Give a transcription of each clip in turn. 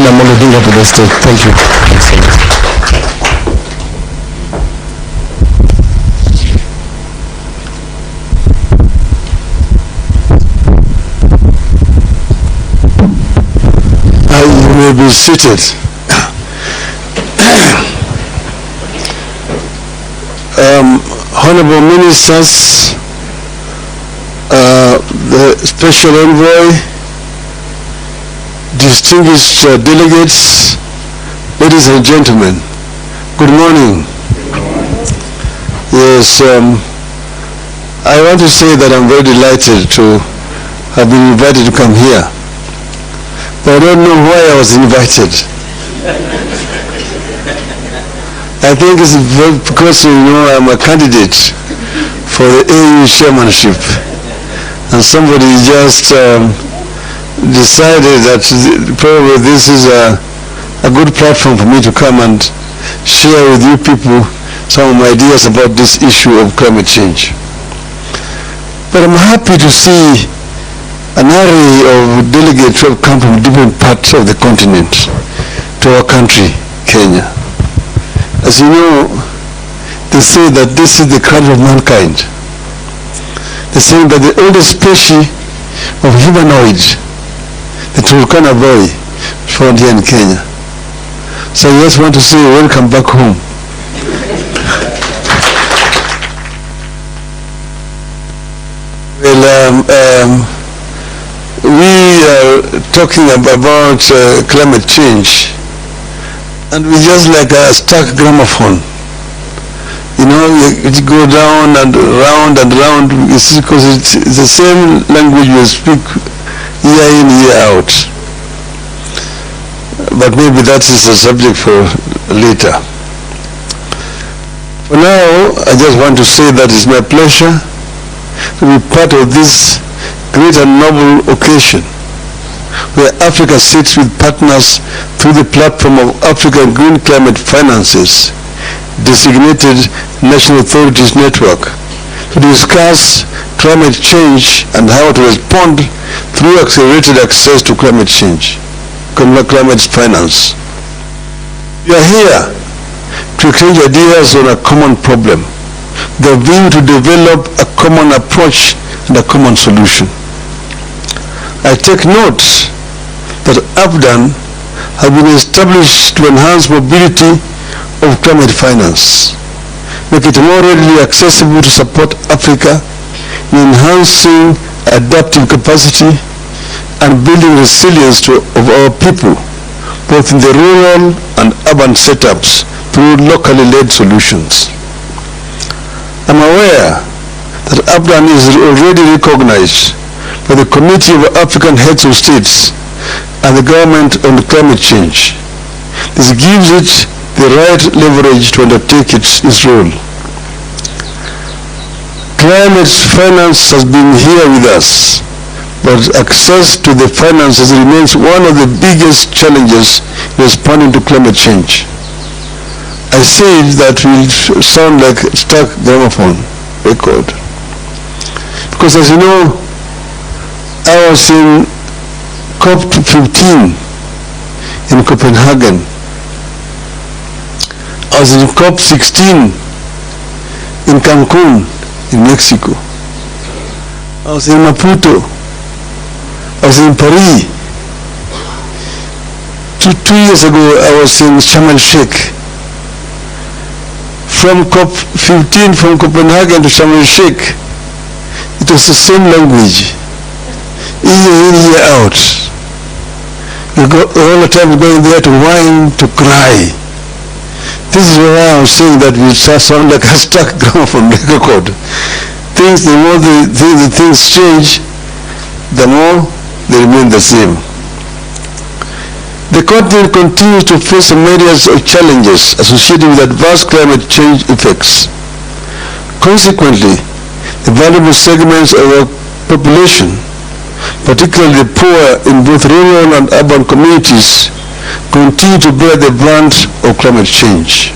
Raila Odinga to the stage. Thank you. You may be seated. Honorable Ministers, the Special Envoy, distinguished delegates, ladies and gentlemen, good morning. Yes, I want to say that I'm very delighted to have been invited to come here. But I don't know why I was invited. I think it's because, I'm a candidate for the AU chairmanship. And somebody just decided that probably this is a good platform for me to come and share with you people some of my ideas about this issue of climate change. But I'm happy to see an array of delegates who have come from different parts of the continent to our country, Kenya. As you know, they say that this is the cradle of mankind. They say that the oldest species of humanoid, the Turkana boy, found here in Kenya. So I just want to say welcome back home. Well, we are talking about climate change, and we just like a stuck gramophone. You go down and round and round, because it's the same language we speak year in, year out. But maybe that is a subject for later. For now, I just want to say that it's my pleasure to be part of this great and noble occasion where Africa sits with partners through the platform of African Green Climate Finances, designated National Authorities Network, to discuss climate change and how to respond through accelerated access to climate change, climate finance. We are here to exchange ideas on a common problem, the view to develop a common approach and a common solution. I take note that AFDAN has been established to enhance mobility of climate finance, make it more readily accessible to support Africa in enhancing adaptive capacity and building resilience of our people, both in the rural and urban setups through locally led solutions. I'm aware that AFDAN is already recognized by the Committee of African Heads of States and the government on climate change. This gives it the right leverage to undertake its role. Climate finance has been here with us, but access to the finances remains one of the biggest challenges in responding to climate change. I say that will sound like stuck gramophone record. Because as you know, I was in COP15 in Copenhagen. I was in COP16 in Cancun in Mexico. I was in Maputo. I was in Paris. Two years ago, I was in Sharm el-Sheikh. From COP15, from Copenhagen to Sharm el-Sheikh, it was the same language. Year in, year out. You go all the time going there to whine, to cry. This is why I'm saying that we sound like a stuck gramophone record. The more the things change, the more they remain the same. The continent continues to face some areas of challenges associated with adverse climate change effects. Consequently, the vulnerable segments of our population, particularly the poor in both rural and urban communities, continue to bear the brunt of climate change.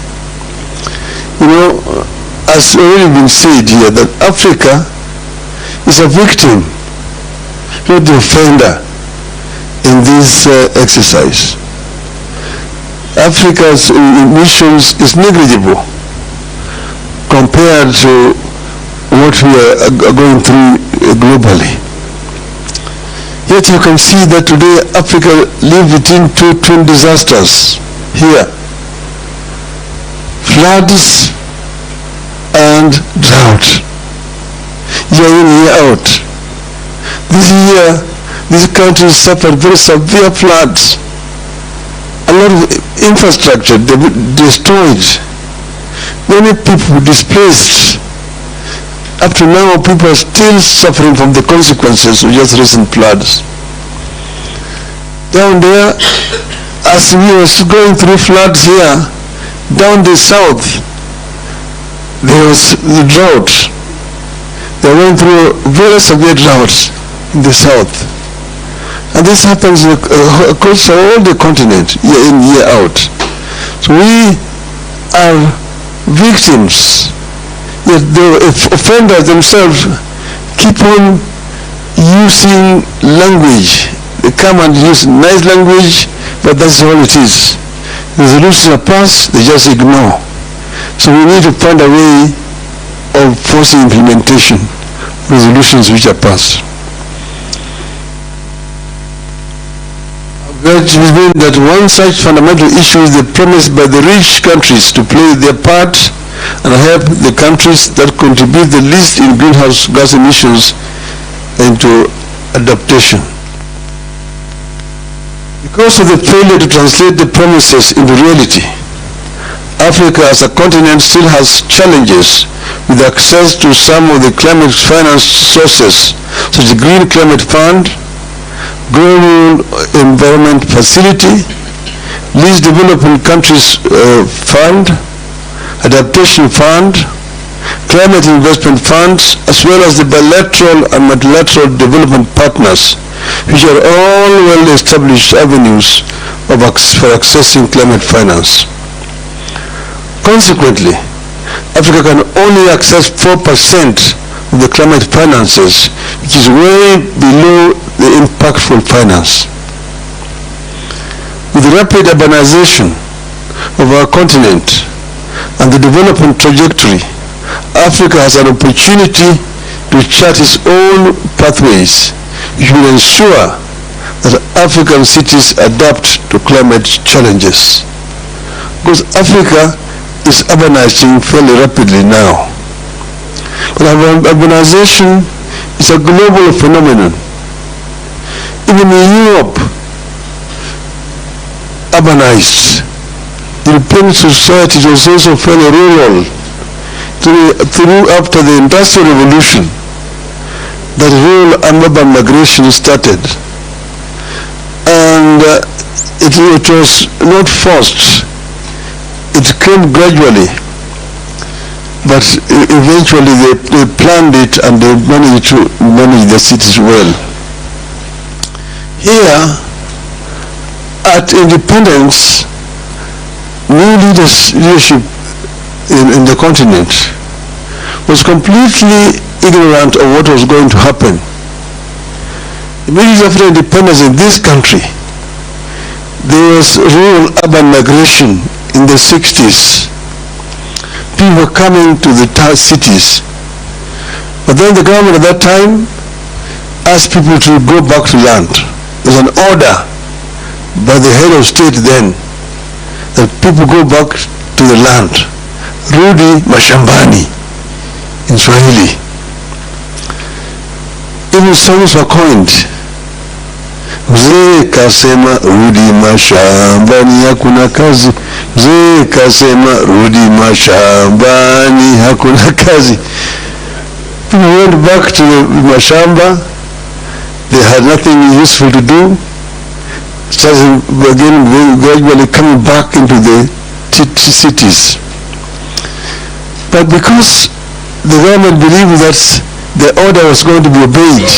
As already been said here, that Africa is a victim, not the offender in this exercise. Africa's emissions is negligible compared to what we are going through globally. Yet you can see that today Africa lives between two twin disasters here. Floods and drought. Year in, year out. This year, this country suffered very severe floods. A lot of infrastructure destroyed. Many people displaced. Up to now, people are still suffering from the consequences of just recent floods. Down there, as we were going through floods here, down the south, there was the drought. They went through very severe droughts in the south. And this happens across all the continent, year in, year out. So we are victims. Yet the offenders themselves keep on using language. They come and use nice language, but that's all it is. Resolutions are passed, they just ignore. So we need to find a way of forcing implementation of resolutions which are passed. It means that one such fundamental issue is the promise by the rich countries to play their part and help the countries that contribute the least in greenhouse gas emissions into adaptation. Because of the failure to translate the promises into reality, Africa as a continent still has challenges with access to some of the climate finance sources, such as the Green Climate Fund, Global Environment Facility, Least Developing Countries Fund, Adaptation Fund, Climate Investment Funds, as well as the bilateral and multilateral development partners, which are all well-established avenues for accessing climate finance. Consequently, Africa can only access 4% of the climate finances, which is way below the impactful finance. With rapid urbanization of our continent and the development trajectory, Africa has an opportunity to chart its own pathways, which will ensure that African cities adapt to climate challenges. Because Africa is urbanizing fairly rapidly now. But urbanization is a global phenomenon. Even in Europe, urbanized. European society was also fairly rural after the Industrial Revolution. That rural and urban migration started, and it was not forced. It came gradually, but eventually they planned it and they managed to manage the cities well. Here, at independence, new leadership in the continent was completely ignorant of what was going to happen. Immediately after independence in this country, there was rural urban migration in the 60s. People were coming to the cities. But then the government at that time asked people to go back to land. There was an order by the head of state then that people go back to the land. Rudi mashambani in Swahili. Even songs were coined. Mzee kasema rudi mashambani hakuna kazi. Mzee kasema rudi mashambani hakuna kazi. People went back to the mashamba. They had nothing useful to do. Started again gradually coming back into the cities. But because the government believed that the order was going to be obeyed,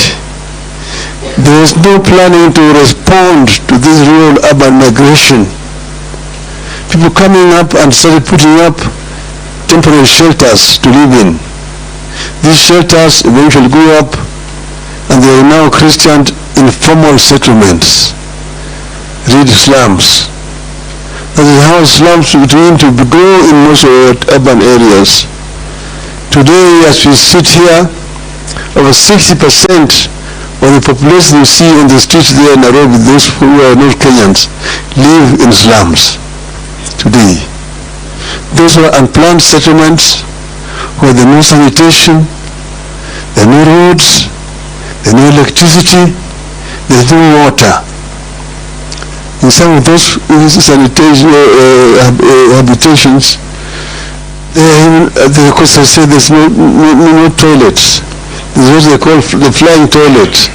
there was no planning to respond to this rural urban migration. People coming up and started putting up temporary shelters to live in. These shelters eventually grew up and they are now Christian informal settlements, read slums. That is how slums begin to grow in most of our urban areas. Today, as we sit here, over 60% of the population you see on the streets there in Nairobi, those who are not Kenyans, live in slums today. Those who are unplanned settlements, where there are no sanitation, there are no roads, there is no electricity, there is no water. In some of those sanitation habitations, the coastal say there's no toilets. There's what they call the flying toilet.